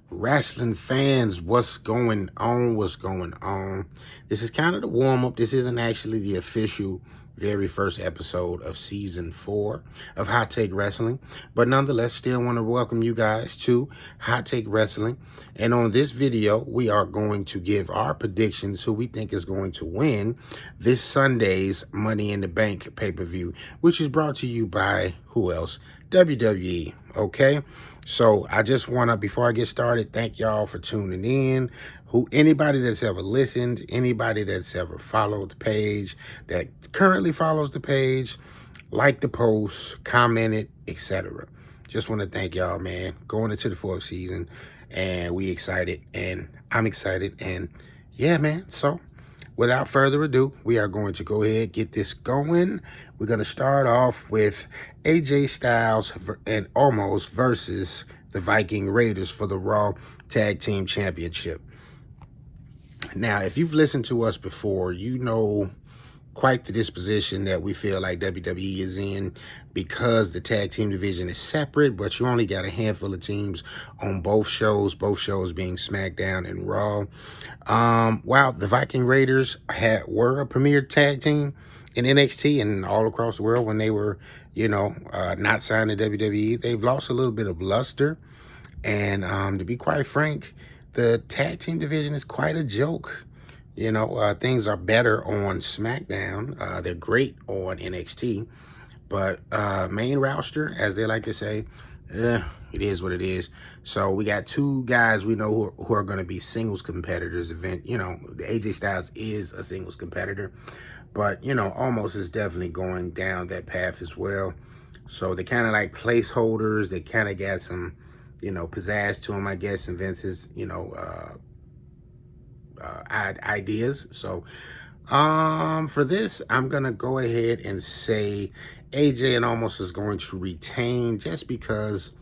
Wrestling fans, what's going on? What's going on? This is kind of the warm-up. This isn't actually the official very first episode of season 4 of Hot Take Wrestling, but nonetheless, still want to welcome you guys to Hot Take Wrestling. And on this video, we are going to give our predictions who we think is going to win this Sunday's Money in the Bank pay-per-view, which is brought to you by who else? WWE. Okay, so I just want to, before I get started, thank y'all for tuning in. Anybody that's ever listened, anybody that's ever followed the page, that currently follows the page, liked the post, commented, etc. Just want to thank y'all, man. Going into the 4th season, and we excited, and I'm excited, and yeah, man. So without further ado, we are going to go ahead, get this going. We're going to start off with AJ Styles and Omos versus the Viking Raiders for the Raw Tag Team Championship. Now, if you've listened to us before, you know quite the disposition that we feel like WWE is in, because the tag team division is separate, but you only got a handful of teams on both shows being SmackDown and Raw. Wow, the Viking Raiders were a premier tag team in NXT and all across the world when they were, not signed to WWE. They've lost a little bit of luster, and to be quite frank, the tag team division is quite a joke. Things are better on SmackDown. They're great on NXT. But main roster, as they like to say, it is what it is. So we got two guys we know who are going to be singles competitors. AJ Styles is a singles competitor. But, Omos is definitely going down that path as well. So they kind of like placeholders. They kind of got some, pizzazz to them, I guess, and Vince's, ideas. So for this, I'm gonna go ahead and say AJ and Omos is going to retain, just because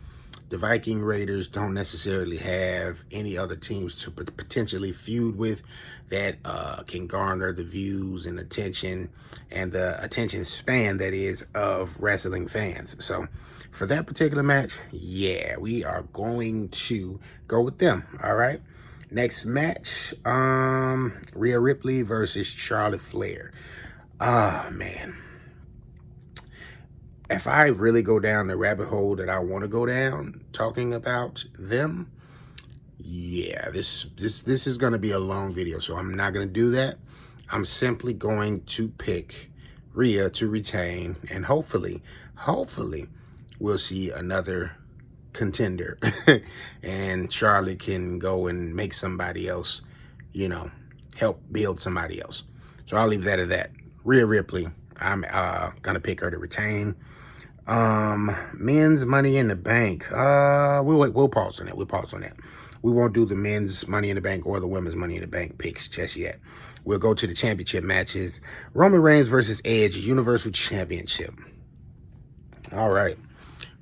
the Viking Raiders don't necessarily have any other teams to potentially feud with that can garner the views and attention and the attention span that is of wrestling fans. So for that particular match, yeah, we are going to go with them. All right. Next match, Rhea Ripley versus Charlotte Flair. Man. If I really go down the rabbit hole that I want to go down talking about them, yeah, this is going to be a long video, so I'm not going to do that. I'm simply going to pick Rhea to retain, and hopefully we'll see another contender and Charlotte can go and make somebody else, help build somebody else. So I'll leave that at that. Rhea Ripley, I'm gonna pick her to retain. Men's Money in the Bank, we'll pause on that. We won't do the men's Money in the Bank or the women's Money in the Bank picks just yet. We'll go to the championship matches. Roman Reigns versus Edge, Universal Championship. All right.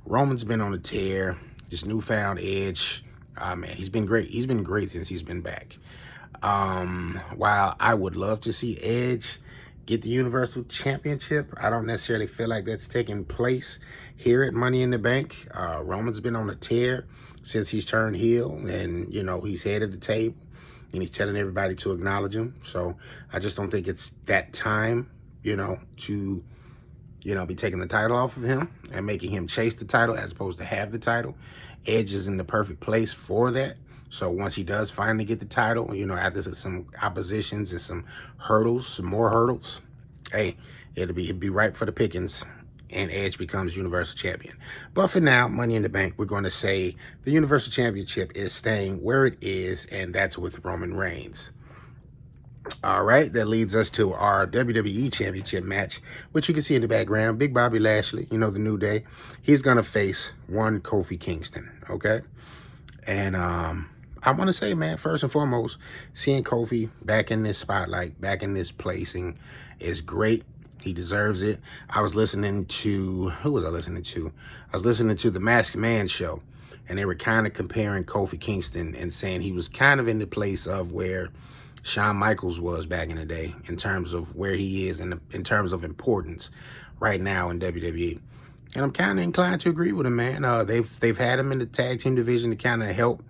Roman's been on a tear. This newfound Edge, man, he's been great. He's been great since he's been back. While I would love to see Edge get the Universal Championship, I don't necessarily feel like that's taking place here at Money in the Bank. Roman's been on a tear since he's turned heel, and, he's head of the table, and he's telling everybody to acknowledge him. So I just don't think it's that time, to be taking the title off of him and making him chase the title as opposed to have the title. Edge is in the perfect place for that. So once he does finally get the title, after some oppositions and some more hurdles, hey, it'd be ripe for the pickings, and Edge becomes Universal Champion. But for now, Money in the Bank, we're going to say the Universal Championship is staying where it is, and that's with Roman Reigns. All right, that leads us to our WWE Championship match, which you can see in the background. Big Bobby Lashley, the New Day. He's going to face one Kofi Kingston, okay? And I want to say, man, first and foremost, seeing Kofi back in this spotlight, back in this placing is great. He deserves it. I was listening to, who was I listening to? I was listening to the Masked Man show, and they were kind of comparing Kofi Kingston and saying he was kind of in the place of where Shawn Michaels was back in the day in terms of where he is and in terms of importance right now in WWE. And I'm kind of inclined to agree with him, man. They've had him in the tag team division to kind of help,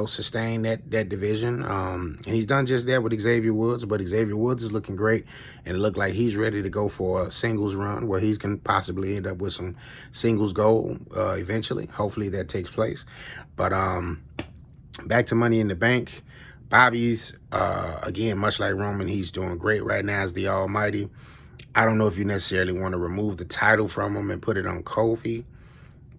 sustain that division. And he's done just that with Xavier Woods, but Xavier Woods is looking great, and it looked like he's ready to go for a singles run where he's can possibly end up with some singles gold eventually. Hopefully that takes place. But back to Money in the Bank. Bobby's, again, much like Roman, he's doing great right now as the Almighty. I don't know if you necessarily want to remove the title from him and put it on Kofi.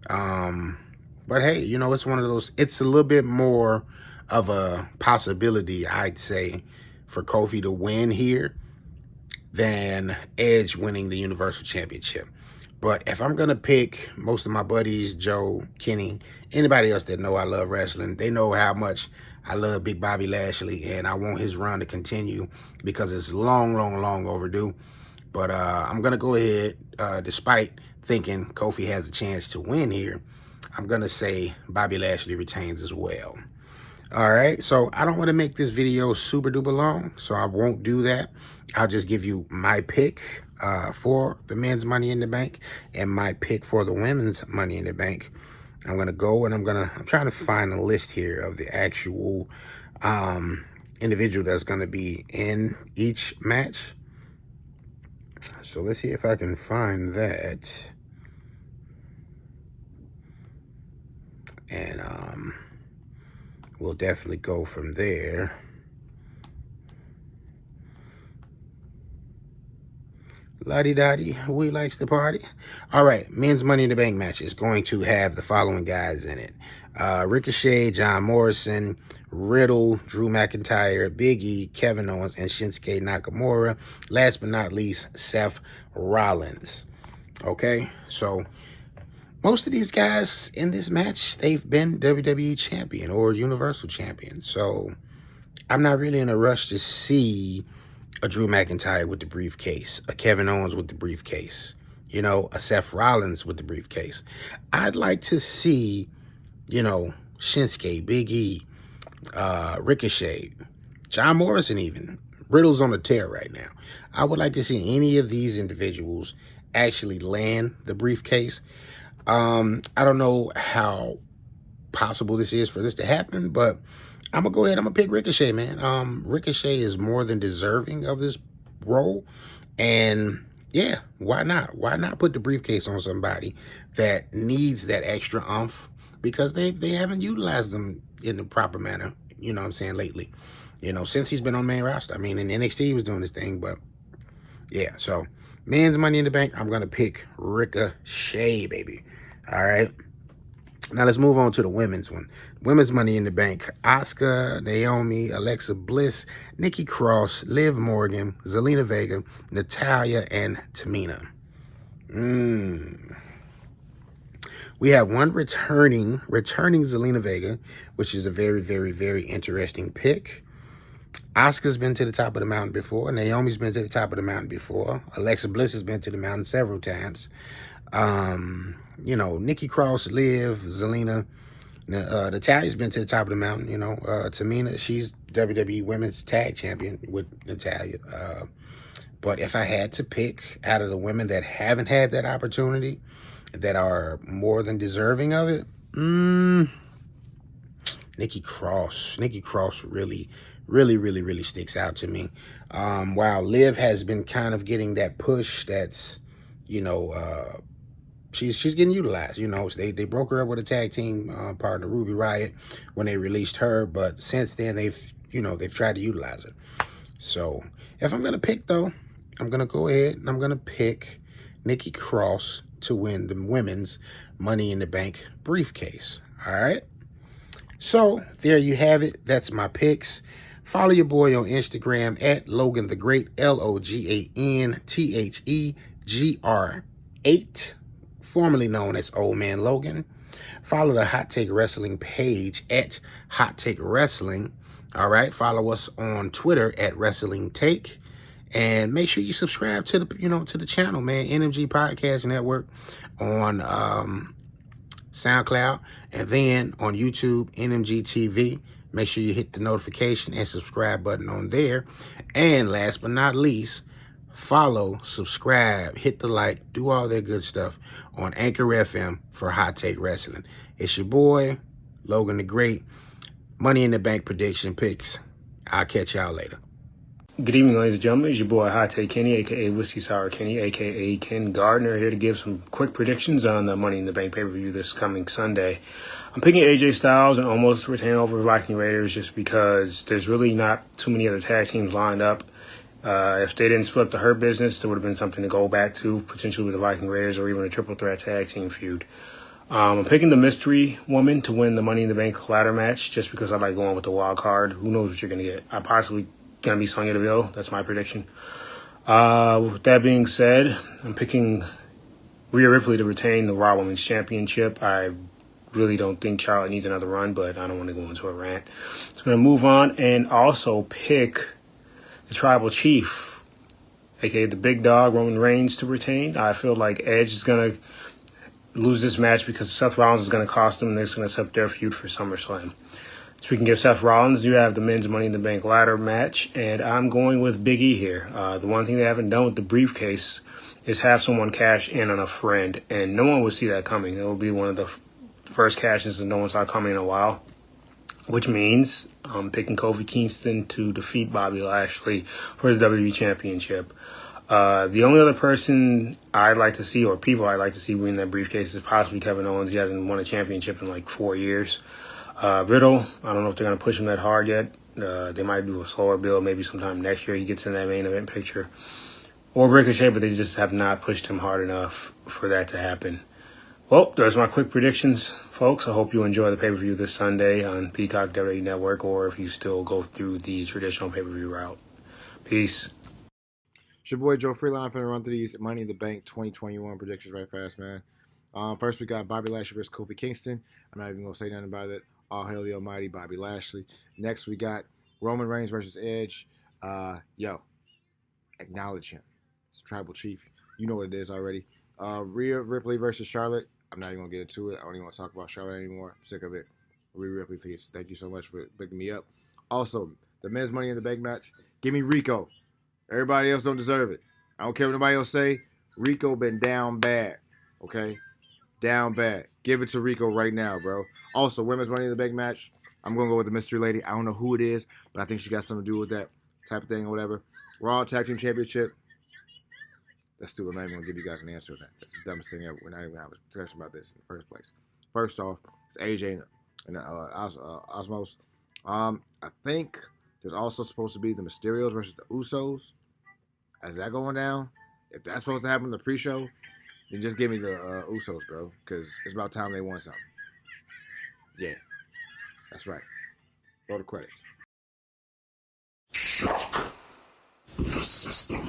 But hey, it's one of those, it's a little bit more of a possibility, I'd say, for Kofi to win here than Edge winning the Universal Championship. But if I'm going to pick most of my buddies, Joe, Kenny, anybody else that know I love wrestling, they know how much I love Big Bobby Lashley, and I want his run to continue because it's long, long, long overdue. But I'm going to go ahead, despite thinking Kofi has a chance to win here, I'm going to say Bobby Lashley retains as well. All right, so I don't want to make this video super duper long, so I won't do that. I'll just give you my pick for the men's Money in the Bank and my pick for the women's Money in the Bank. I'm going to go and I'm trying to find a list here of the actual individual that's going to be in each match. So let's see if I can find that. And we'll definitely go from there. Lottie-dottie, we likes the party. All right, men's Money in the Bank match is going to have the following guys in it. Ricochet, John Morrison, Riddle, Drew McIntyre, Big E, Kevin Owens, and Shinsuke Nakamura. Last but not least, Seth Rollins. Okay, so most of these guys in this match, they've been WWE champion or Universal champion. So I'm not really in a rush to see a Drew McIntyre with the briefcase, a Kevin Owens with the briefcase, a Seth Rollins with the briefcase. I'd like to see, Shinsuke, Big E, Ricochet, John Morrison even. Riddle's on a tear right now. I would like to see any of these individuals actually land the briefcase. I don't know how possible this is for this to happen, but I'm going to go ahead. I'm going to pick Ricochet, man. Ricochet is more than deserving of this role. And yeah, why not? Why not put the briefcase on somebody that needs that extra oomph? Because they haven't utilized them in the proper manner, lately. Since he's been on main roster. I mean, in NXT he was doing this thing, but yeah. So, men's Money in the Bank, I'm going to pick Ricochet, baby. All right. Now let's move on to the women's one. Women's Money in the Bank. Asuka, Naomi, Alexa Bliss, Nikki Cross, Liv Morgan, Zelina Vega, Natalya, and Tamina. We have one returning Zelina Vega, which is a very, very, very interesting pick. Asuka's been to the top of the mountain before. Naomi's been to the top of the mountain before. Alexa Bliss has been to the mountain several times. Nikki Cross, Liv, Zelina, Natalya's been to the top of the mountain. Tamina, she's WWE Women's Tag Champion with Natalya. But if I had to pick out of the women that haven't had that opportunity, that are more than deserving of it, Nikki Cross. Nikki Cross really, really, really, really sticks out to me. While Liv has been kind of getting that push that's, she's getting utilized. They broke her up with a tag team partner, Ruby Riott, when they released her, but since then they've tried to utilize her. So if I'm gonna pick though, I'm gonna go ahead and I'm gonna pick Nikki Cross to win the women's Money in the Bank briefcase. All right. So there you have it. That's my picks. Follow your boy on Instagram at Logan the Great, LOGANTHEGR8, formerly known as Old Man Logan. Follow the Hot Take Wrestling page at Hot Take Wrestling. All right. Follow us on Twitter at Wrestling Take. And make sure you subscribe to the, to the channel, man. NMG Podcast Network on SoundCloud, and then on YouTube, NMG TV. Make sure you hit the notification and subscribe button on there. And last but not least, follow, subscribe, hit the like, do all that good stuff on Anchor FM for Hot Take Wrestling. It's your boy, Logan the Great. Money in the Bank prediction picks. I'll catch y'all later. Good evening, ladies and gentlemen. It's your boy Hot Take Kenny, a.k.a. Whiskey Sour Kenny, a.k.a. Ken Gardner, here to give some quick predictions on the Money in the Bank pay-per-view this coming Sunday. I'm picking AJ Styles and almost to retain over Viking Raiders just because there's really not too many other tag teams lined up. If they didn't split up the Hurt Business, there would have been something to go back to, potentially with the Viking Raiders or even a triple threat tag team feud. I'm picking the Mystery Woman to win the Money in the Bank ladder match just because I like going with the wild card. Who knows what you're going to get? I possibly going to be Sonya Deville. That's my prediction. With that being said, I'm picking Rhea Ripley to retain the Raw Women's Championship. I really don't think Charlotte needs another run, but I don't want to go into a rant. So I'm going to move on and also pick the Tribal Chief, a.k.a. the Big Dog, Roman Reigns, to retain. I feel like Edge is going to lose this match because Seth Rollins is going to cost them and they're going to set up their feud for SummerSlam. Speaking of Seth Rollins, you have the men's Money in the Bank ladder match, and I'm going with Big E here. The one thing they haven't done with the briefcase is have someone cash in on a friend, and no one would see that coming. It will be one of the first cashes that no one saw coming in a while, which means I'm picking Kofi Kingston to defeat Bobby Lashley for the WWE Championship. The only other person I'd like to see, or people I'd like to see win that briefcase, is possibly Kevin Owens. He hasn't won a championship in like 4 years. Riddle, I don't know if they're going to push him that hard yet. They might do a slower build, maybe sometime next year he gets in that main event picture. Or Ricochet, but they just have not pushed him hard enough for that to happen. Well, those are my quick predictions, folks. I hope you enjoy the pay-per-view this Sunday on Peacock WWE Network, or if you still go through the traditional pay-per-view route. Peace. It's your boy Joe Freeland. I'm going to run through these Money in the Bank 2021 predictions right fast, man. First, we got Bobby Lashley versus Kofi Kingston. I'm not even going to say nothing about it. All hail the almighty Bobby Lashley. Next, we got Roman Reigns versus Edge. Acknowledge him. It's a Tribal Chief. You know what it is already. Rhea Ripley versus Charlotte. I'm not even going to get into it. I don't even want to talk about Charlotte anymore. I'm sick of it. Rhea Ripley, please. Thank you so much for picking me up. Also, the men's Money in the Bank match. Give me Rico. Everybody else don't deserve it. I don't care what nobody else say. Rico been down bad. Okay? Down bad. Give it to Rico right now, bro. Also, women's Money in the Bank match. I'm going to go with the mystery lady. I don't know who it is, but I think she got something to do with that type of thing or whatever. Raw Tag Team Championship. That's stupid. I'm not even going to give you guys an answer to that. That's the dumbest thing ever. We're not even having a discussion about this in the first place. First off, it's AJ and Osmos. I think there's also supposed to be the Mysterios versus the Usos. Is that going down? If that's supposed to happen in the pre-show, then just give me the Usos, bro, because it's about time they won something. Yeah, that's right. Roll the credits. Shock the system.